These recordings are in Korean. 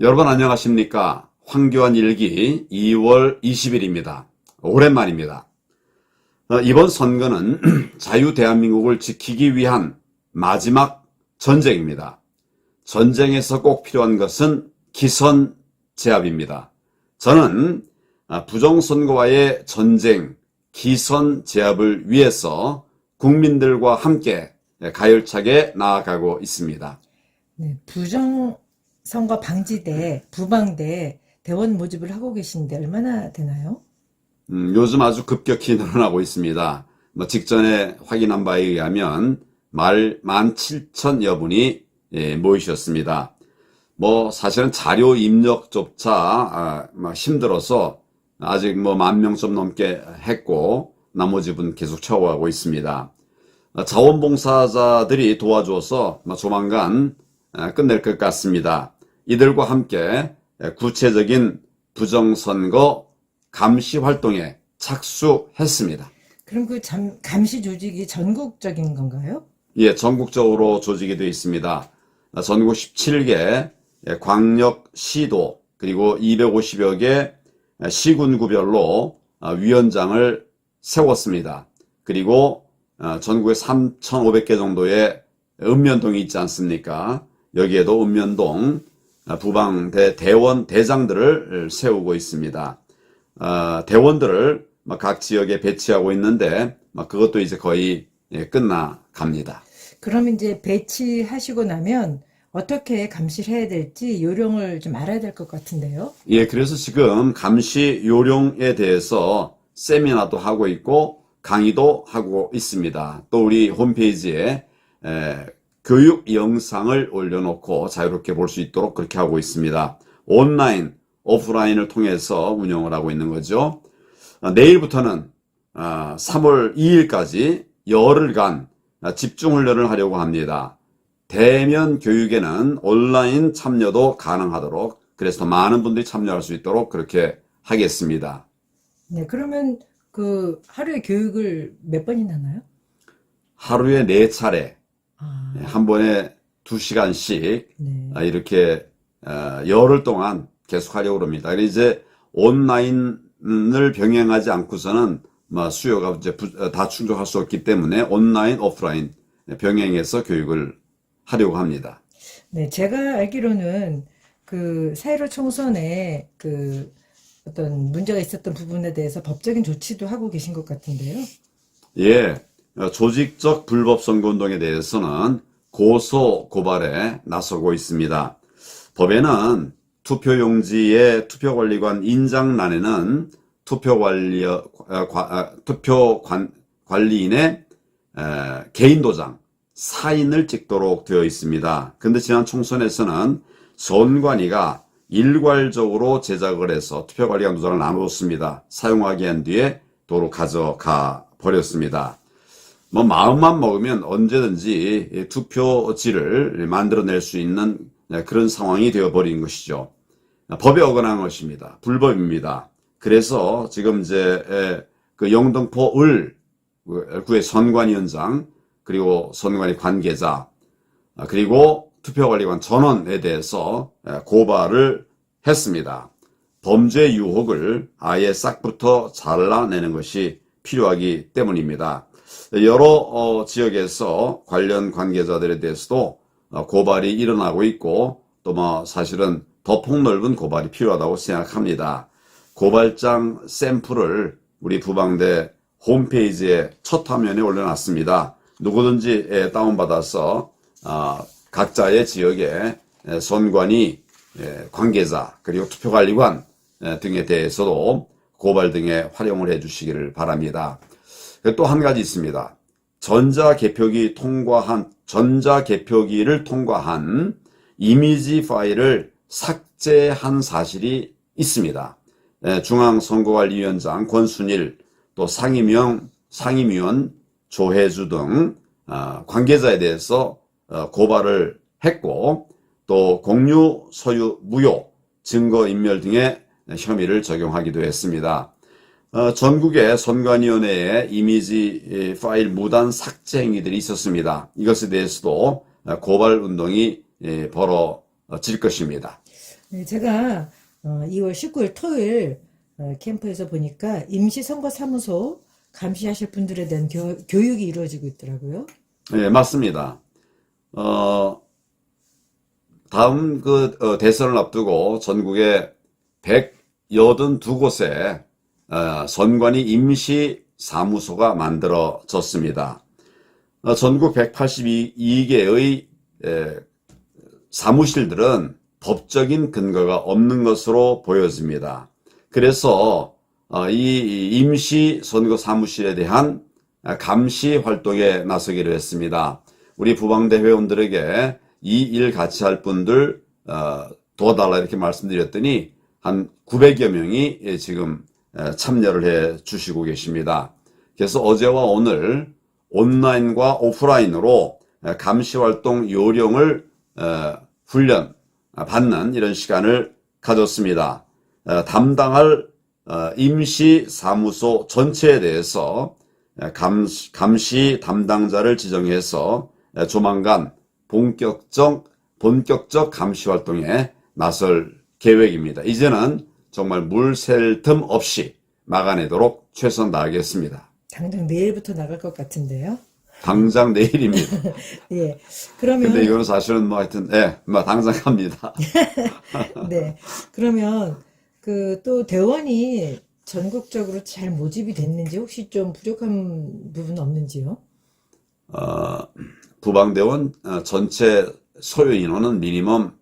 여러분 안녕하십니까? 황교안 일기 2월 20일입니다. 오랜만입니다. 이번 선거는 자유 대한민국을 지키기 위한 마지막 전쟁입니다. 전쟁에서 꼭 필요한 것은 기선 제압입니다. 저는 부정선거와의 전쟁, 기선 제압을 위해서 국민들과 함께 가열차게 나아가고 있습니다. 네, 부정선거 방지대, 부방대 대원 모집을 하고 계신데 얼마나 되나요? 요즘 아주 급격히 늘어나고 있습니다. 직전에 확인한 바에 의하면 17,000여 분이 모이셨습니다. 사실은 자료 입력조차 힘들어서 아직 10,000명 좀 넘게 했고 나머지 분 계속 채워가고 있습니다. 자원봉사자들이 도와줘서 조만간 끝낼 것 같습니다. 이들과 함께 구체적인 부정선거 감시 활동에 착수했습니다. 그럼 그 감시 조직이 전국적인 건가요? 예, 전국적으로 조직이 되어 있습니다. 전국 17개 광역시도 그리고 250여 개 시군구별로 위원장을 세웠습니다. 그리고 전국에 3,500개 정도의 읍면동이 있지 않습니까? 여기에도 읍면동 부방대 대원 대장들을 세우고 있습니다. 대원들을 각 지역에 배치하고 있는데 그것도 이제 거의 끝나갑니다. 그럼 이제 배치하시고 나면 어떻게 감시를 해야 될지 요령을 좀 알아야 될 것 같은데요. 예, 그래서 지금 감시 요령에 대해서 세미나도 하고 있고 강의도 하고 있습니다. 또 우리 홈페이지에 교육 영상을 올려놓고 자유롭게 볼 수 있도록 그렇게 하고 있습니다. 온라인, 오프라인을 통해서 운영을 하고 있는 거죠. 내일부터는 3월 2일까지 열흘간 집중훈련을 하려고 합니다. 대면 교육에는 온라인 참여도 가능하도록, 그래서 더 많은 분들이 참여할 수 있도록 그렇게 하겠습니다. 네, 그러면 그 하루에 교육을 몇 번이나 하나요? 하루에 4차례, 아, 한 번에 2시간씩 네. 이렇게 열흘 동안 계속 하려고 합니다. 그래서 이제 온라인을 병행하지 않고서는 수요가 이제 다 충족할 수 없기 때문에 온라인, 오프라인 병행해서 교육을 하려고 합니다. 네, 제가 알기로는 그 사회로 총선에 그 어떤 문제가 있었던 부분에 대해서 법적인 조치도 하고 계신 것 같은데요. 예, 조직적 불법 선거운동에 대해서는 고소 고발에 나서고 있습니다. 법에는 투표용지의 투표관리관 인장란에는 투표관리인의 개인 도장, 사인을 찍도록 되어 있습니다. 근데 지난 총선에서는 선관위가 일괄적으로 제작을 해서 투표관리관 도장을 나누었습니다. 사용하기 한 뒤에 도로 가져가 버렸습니다. 마음만 먹으면 언제든지 투표지를 만들어낼 수 있는 그런 상황이 되어버린 것이죠. 법에 어긋난 것입니다. 불법입니다. 그래서 지금 이제 그 영등포 구의 선관위원장 그리고 선관위 관계자 그리고 투표관리관 전원에 대해서 고발을 했습니다. 범죄 유혹을 아예 싹부터 잘라내는 것이 필요하기 때문입니다. 여러 지역에서 관련 관계자들에 대해서도 고발이 일어나고 있고 또 사실은 더 폭넓은 고발이 필요하다고 생각합니다. 고발장 샘플을 우리 부방대 홈페이지에 첫 화면에 올려놨습니다. 누구든지 다운받아서 각자의 지역의 선관위 관계자 그리고 투표관리관 등에 대해서도 고발 등에 활용을 해 주시기를 바랍니다. 또 한 가지 있습니다. 전자개표기를 통과한 이미지 파일을 삭제한 사실이 있습니다. 중앙선거관리위원장 권순일, 또 상임위원 조혜주 등 관계자에 대해서 고발을 했고 또 공유 소유 무효 증거인멸 등의 혐의를 적용하기도 했습니다. 전국의 선관위원회에 이미지 파일 무단 삭제 행위들이 있었습니다. 이것에 대해서도 고발 운동이 벌어질 것입니다. 네, 제가 2월 19일 토요일 캠프에서 보니까 임시선거사무소 감시하실 분들에 대한 교육이 이루어지고 있더라고요. 예, 맞습니다. 어, 다음 대선을 앞두고 전국에 182곳에 선관위 임시 사무소가 만들어졌습니다. 전국 182개의 사무실들은 법적인 근거가 없는 것으로 보여집니다. 그래서 이 임시 선거 사무실에 대한 감시 활동에 나서기로 했습니다. 우리 부방대 회원들에게 이 일 같이 할 분들 도와달라 이렇게 말씀드렸더니 한 900여 명이 지금 참여를 해 주시고 계십니다. 그래서 어제와 오늘 온라인과 오프라인으로 감시 활동 요령을 훈련 받는 이런 시간을 가졌습니다. 담당할 임시 사무소 전체에 대해서 감시 담당자를 지정해서 조만간 본격적 감시 활동에 나설 계획입니다. 이제는 정말 물 샐 틈 없이 막아내도록 최선 다하겠습니다. 당장 내일부터 나갈 것 같은데요. 당장 내일입니다. 예. 그러면 근데 이거는 사실은 뭐 하여튼 당장 갑니다. 네. 그러면 또 대원이 전국적으로 잘 모집이 됐는지 혹시 좀 부족한 부분 없는지요? 부방대원 전체 소요 인원은 미니멈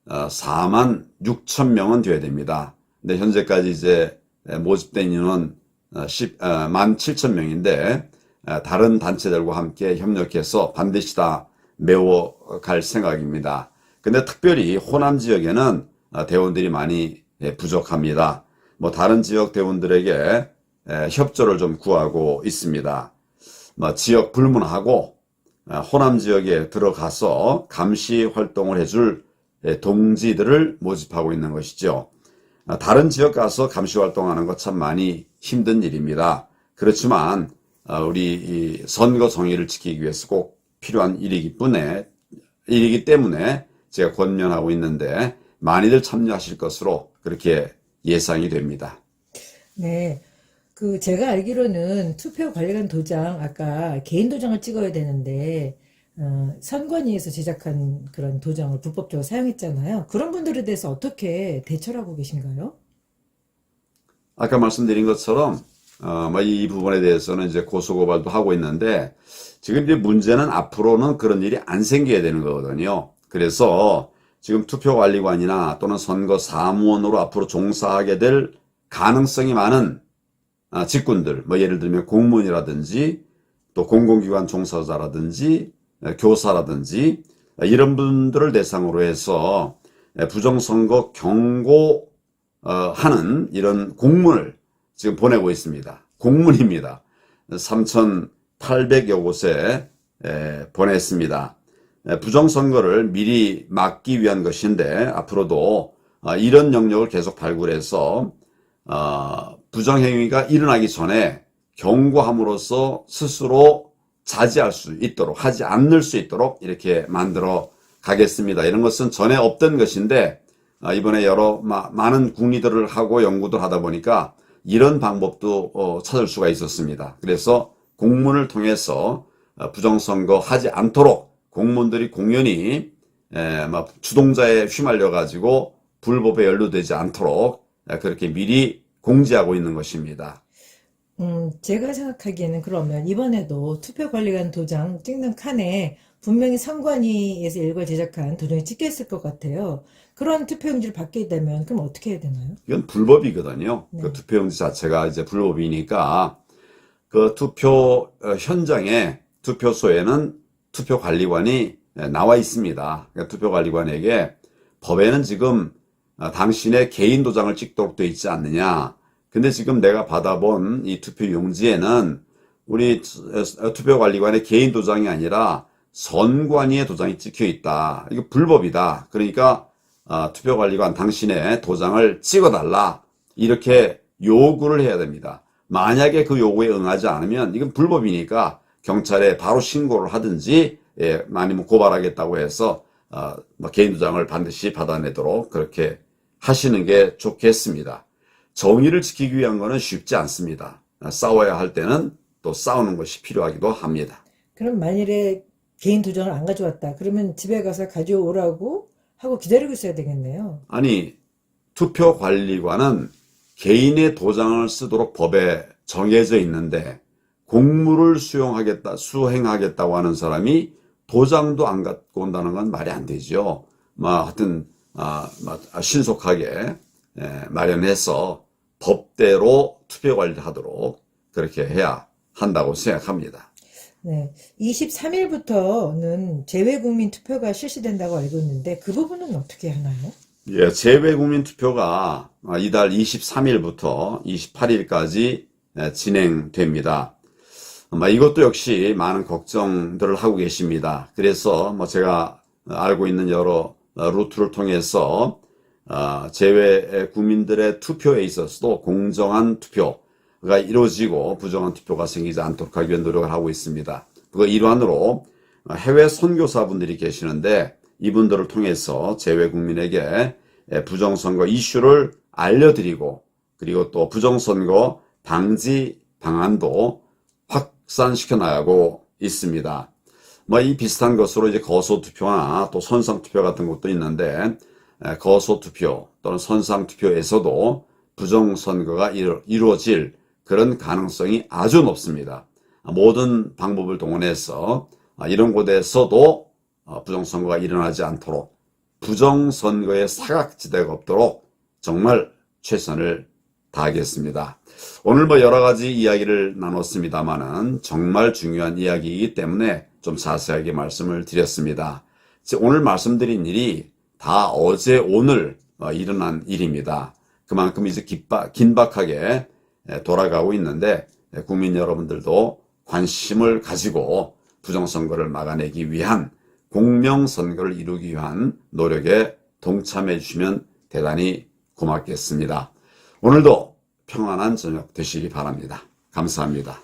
4만 6천 명은 돼야 됩니다. 근데 현재까지 이제 모집된 인원은 1만 7천 명인데 다른 단체들과 함께 협력해서 반드시 다 메워갈 생각입니다. 근데 특별히 호남 지역에는 대원들이 많이 부족합니다. 뭐 다른 지역 대원들에게 협조를 좀 구하고 있습니다. 뭐 지역 불문하고 호남 지역에 들어가서 감시 활동을 해줄 동지들을 모집하고 있는 것이죠. 다른 지역 가서 감시 활동하는 것 참 많이 힘든 일입니다. 그렇지만 우리 이 선거 정의를 지키기 위해서 꼭 필요한 일이기 때문에 제가 권면하고 있는데 많이들 참여하실 것으로 그렇게 예상이 됩니다. 네. 제가 알기로는 투표 관리관 도장, 아까 개인 도장을 찍어야 되는데, 선관위에서 제작한 그런 도장을 불법적으로 사용했잖아요. 그런 분들에 대해서 어떻게 대처를 하고 계신가요? 아까 말씀드린 것처럼 이 부분에 대해서는 이제 고소고발도 하고 있는데 지금 이제 문제는 앞으로는 그런 일이 안 생겨야 되는 거거든요. 그래서 지금 투표관리관이나 또는 선거사무원으로 앞으로 종사하게 될 가능성이 많은 직군들, 뭐 예를 들면 공무원이라든지 또 공공기관 종사자라든지 교사라든지 이런 분들을 대상으로 해서 부정선거 경고하는 이런 공문을 지금 보내고 있습니다. 공문입니다. 3,800여 곳에 보냈습니다. 부정선거를 미리 막기 위한 것인데 앞으로도 이런 영역을 계속 발굴해서 부정행위가 일어나기 전에 경고함으로써 스스로 자제할 수 있도록 하지 않을 수 있도록 이렇게 만들어 가겠습니다. 이런 것은 전에 없던 것인데 이번에 많은 국리들을 하고 연구를 하다 보니까 이런 방법도 찾을 수가 있었습니다. 그래서 공문을 통해서 부정선거 하지 않도록 공무원들이 공연히 주동자에 휘말려 가지고 불법에 연루되지 않도록 그렇게 미리 공지하고 있는 것입니다. 제가 생각하기에는 그러면 이번에도 투표관리관 도장 찍는 칸에 분명히 선관위에서 일괄 제작한 도장이 찍혀 있을 것 같아요. 그런 투표용지를 받게 되면 그럼 어떻게 해야 되나요? 이건 불법이거든요. 네. 그 투표용지 자체가 이제 불법이니까 그 투표 현장에 투표소에는 투표관리관이 나와 있습니다. 그러니까 투표관리관에게 법에는 지금 당신의 개인 도장을 찍도록 되어 있지 않느냐. 근데 지금 내가 받아본 이 투표용지에는 우리 투표관리관의 개인 도장이 아니라 선관위의 도장이 찍혀 있다. 이거 불법이다. 그러니까 투표관리관 당신의 도장을 찍어달라. 이렇게 요구를 해야 됩니다. 만약에 그 요구에 응하지 않으면 이건 불법이니까 경찰에 바로 신고를 하든지 아니면 고발하겠다고 해서 개인 도장을 반드시 받아내도록 그렇게 하시는 게 좋겠습니다. 정의를 지키기 위한 것은 쉽지 않습니다. 싸워야 할 때는 또 싸우는 것이 필요하기도 합니다. 그럼 만일에 개인 도장을 안 가져왔다. 그러면 집에 가서 가져오라고 하고 기다리고 있어야 되겠네요. 아니, 투표관리관은 개인의 도장을 쓰도록 법에 정해져 있는데 공무를 수행하겠다고 하는 사람이 도장도 안 갖고 온다는 건 말이 안 되죠. 하여튼 신속하게 마련해서 법대로 투표 관리를 하도록 그렇게 해야 한다고 생각합니다. 네. 23일부터는 재외국민 투표가 실시된다고 알고 있는데 그 부분은 어떻게 하나요? 예, 재외국민 투표가 이달 23일부터 28일까지 진행됩니다. 이것도 역시 많은 걱정들을 하고 계십니다. 그래서 제가 알고 있는 여러 루트를 통해서 재외 국민들의 투표에 있어서도 공정한 투표가 이루어지고 부정한 투표가 생기지 않도록 하기 위한 노력을 하고 있습니다. 그 일환으로 해외 선교사분들이 계시는데 이분들을 통해서 재외 국민에게 부정선거 이슈를 알려드리고 그리고 또 부정선거 방지 방안도 확산시켜 나가고 있습니다. 이 비슷한 것으로 이제 거소투표나 또 선상투표 같은 것도 있는데 거소투표 또는 선상투표에서도 부정선거가 이루어질 그런 가능성이 아주 높습니다. 모든 방법을 동원해서 이런 곳에서도 부정선거가 일어나지 않도록 부정선거의 사각지대가 없도록 정말 최선을 다하겠습니다. 오늘 여러 가지 이야기를 나눴습니다만은 정말 중요한 이야기이기 때문에 좀 자세하게 말씀을 드렸습니다. 오늘 말씀드린 일이 다 어제 오늘 일어난 일입니다. 그만큼 이제 긴박하게 돌아가고 있는데 국민 여러분들도 관심을 가지고 부정선거를 막아내기 위한 공명선거를 이루기 위한 노력에 동참해 주시면 대단히 고맙겠습니다. 오늘도 평안한 저녁 되시기 바랍니다. 감사합니다.